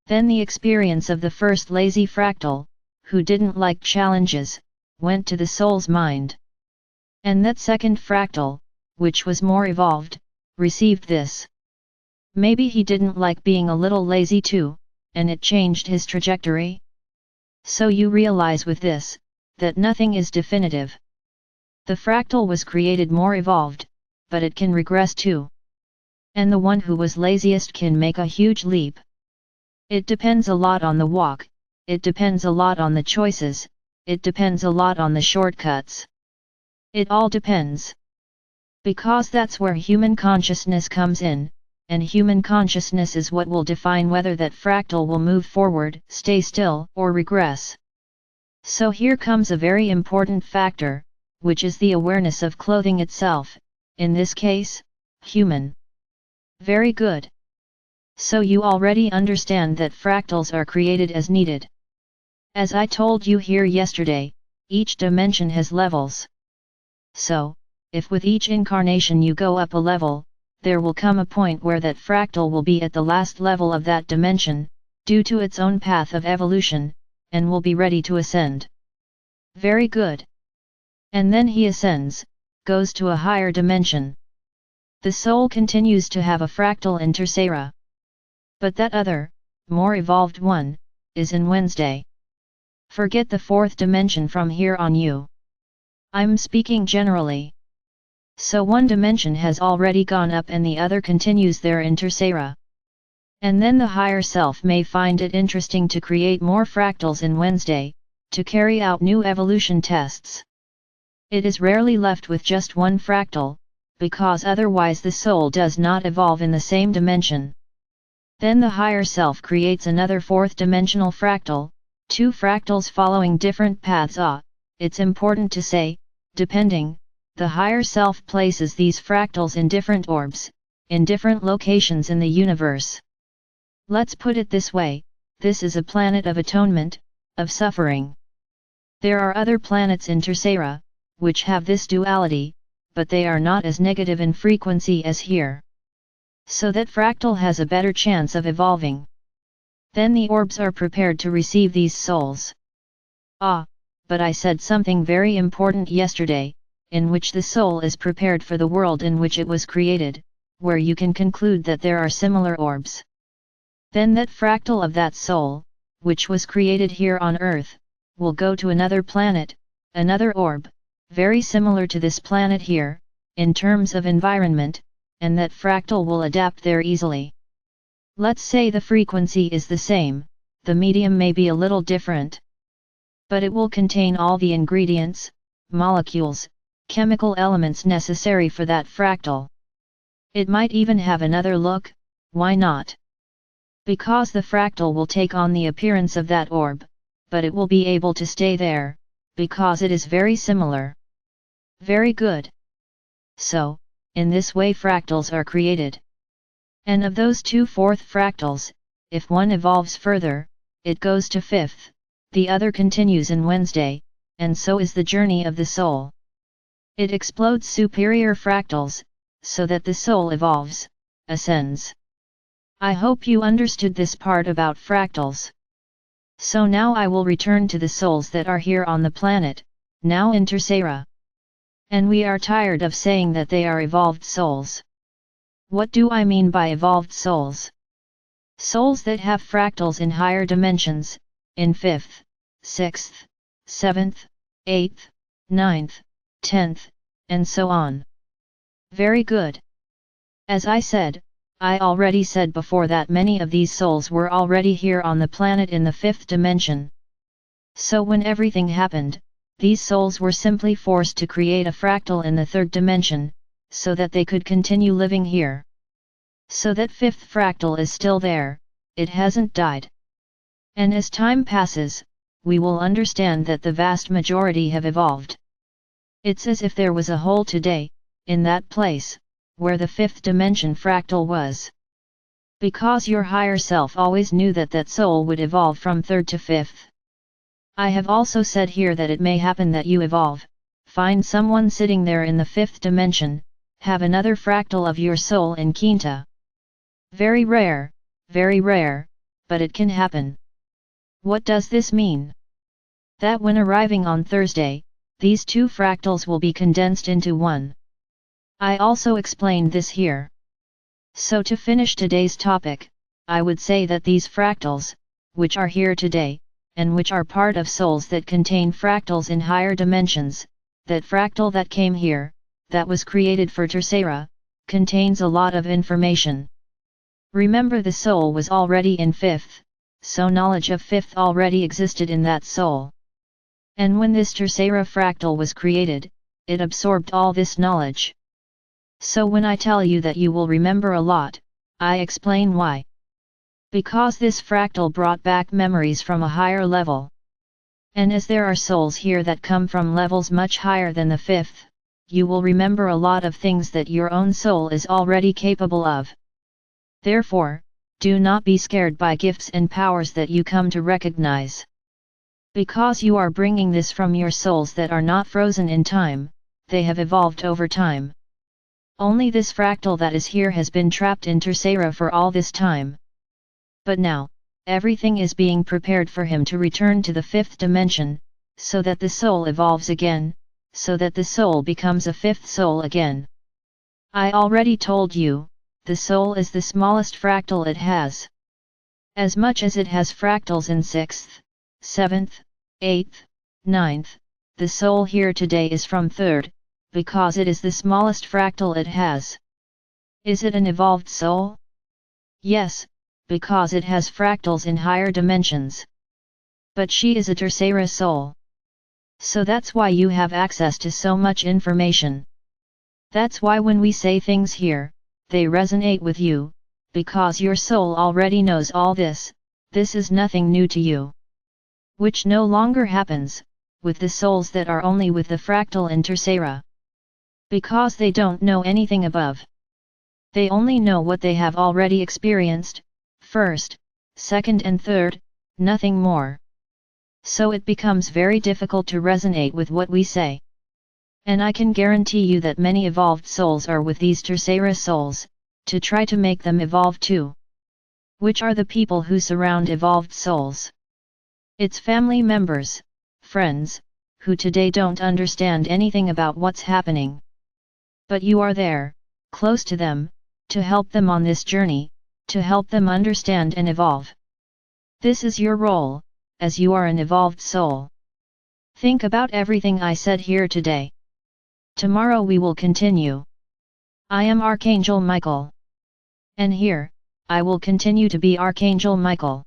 Then the experience of the first lazy fractal, who didn't like challenges, went to the soul's mind. And that second fractal, which was more evolved, received this. Maybe he didn't like being a little lazy too, and it changed his trajectory. So you realize with this, that nothing is definitive. The fractal was created more evolved, but it can regress too. And the one who was laziest can make a huge leap. It depends a lot on the walk, it depends a lot on the choices, it depends a lot on the shortcuts. It all depends. Because that's where human consciousness comes in, and human consciousness is what will define whether that fractal will move forward, stay still, or regress. So here comes a very important factor, which is the awareness of clothing itself, in this case, human. Very good. So you already understand that fractals are created as needed. As I told you here yesterday, each dimension has levels. So, if with each incarnation you go up a level, there will come a point where that fractal will be at the last level of that dimension, due to its own path of evolution, and will be ready to ascend. Very good. And then he ascends, goes to a higher dimension. The soul continues to have a fractal in Tercera. But that other, more evolved one, is in Wednesday. Forget the fourth dimension from here on you. I'm speaking generally. So one dimension has already gone up and the other continues there in Tercera. And then the higher self may find it interesting to create more fractals in Wednesday, to carry out new evolution tests. It is rarely left with just one fractal, because otherwise the soul does not evolve in the same dimension. Then the higher self creates another fourth-dimensional fractal, two fractals following different paths. It's important to say, depending, the higher self places these fractals in different orbs, in different locations in the universe. Let's put it this way, this is a planet of atonement, of suffering. There are other planets in Tercera, which have this duality, but they are not as negative in frequency as here. So that fractal has a better chance of evolving. Then the orbs are prepared to receive these souls. But I said something very important yesterday, in which the soul is prepared for the world in which it was created, where you can conclude that there are similar orbs. Then that fractal of that soul, which was created here on Earth, will go to another planet, another orb, very similar to this planet here, in terms of environment, and that fractal will adapt there easily. Let's say the frequency is the same, the medium may be a little different. But it will contain all the ingredients, molecules, chemical elements necessary for that fractal. It might even have another look, why not? Because the fractal will take on the appearance of that orb, but it will be able to stay there, because it is very similar. Very good. So, in this way fractals are created. And of those two fourth fractals, if one evolves further, it goes to fifth, the other continues in Wednesday, and so is the journey of the soul. It explodes superior fractals, so that the soul evolves, ascends. I hope you understood this part about fractals. So now I will return to the souls that are here on the planet, now in Tercera. And we are tired of saying that they are evolved souls. What do I mean by evolved souls? Souls that have fractals in higher dimensions, in 5th, 6th, 7th, 8th, 9th, 10th, and so on. Very good. As I said, I already said before that many of these souls were already here on the planet in the 5th dimension. So when everything happened, these souls were simply forced to create a fractal in the 3rd dimension, so that they could continue living here. So that 5th fractal is still there, it hasn't died. And as time passes, we will understand that the vast majority have evolved. It's as if there was a hole today, in that place, where the 5th dimension fractal was. Because your higher self always knew that that soul would evolve from 3rd to 5th. I have also said here that it may happen that you evolve, find someone sitting there in the 5th dimension, have another fractal of your soul in Quinta. Very rare, but it can happen. What does this mean? That when arriving on Thursday, these two fractals will be condensed into one. I also explained this here. So to finish today's topic, I would say that these fractals, which are here today, and which are part of souls that contain fractals in higher dimensions, that fractal that came here, that was created for Tercera, contains a lot of information. Remember, the soul was already in fifth, so knowledge of fifth already existed in that soul. And when this Tercera fractal was created, it absorbed all this knowledge. So when I tell you that you will remember a lot, I explain why. Because this fractal brought back memories from a higher level. And as there are souls here that come from levels much higher than the fifth, you will remember a lot of things that your own soul is already capable of. Therefore, do not be scared by gifts and powers that you come to recognize. Because you are bringing this from your souls that are not frozen in time, they have evolved over time. Only this fractal that is here has been trapped in Tercera for all this time. But now, everything is being prepared for him to return to the fifth dimension, so that the soul evolves again, so that the soul becomes a fifth soul again. I already told you, the soul is the smallest fractal it has. As much as it has fractals in 6th, 7th, 8th, 9th, the soul here today is from 3rd, because it is the smallest fractal it has. Is it an evolved soul? Yes, because it has fractals in higher dimensions. But she is a Tercera soul. So that's why you have access to so much information. That's why when we say things here, they resonate with you, because your soul already knows all this. This is nothing new to you. Which no longer happens, with the souls that are only with the fractal in Tercera. Because they don't know anything above. They only know what they have already experienced, first, second and third, nothing more. So it becomes very difficult to resonate with what we say. And I can guarantee you that many evolved souls are with these Tercera souls, to try to make them evolve too. Which are the people who surround evolved souls? It's family members, friends, who today don't understand anything about what's happening. But you are there, close to them, to help them on this journey, to help them understand and evolve. This is your role, as you are an evolved soul. Think about everything I said here today. Tomorrow we will continue. I am Archangel Michael. And here, I will continue to be Archangel Michael.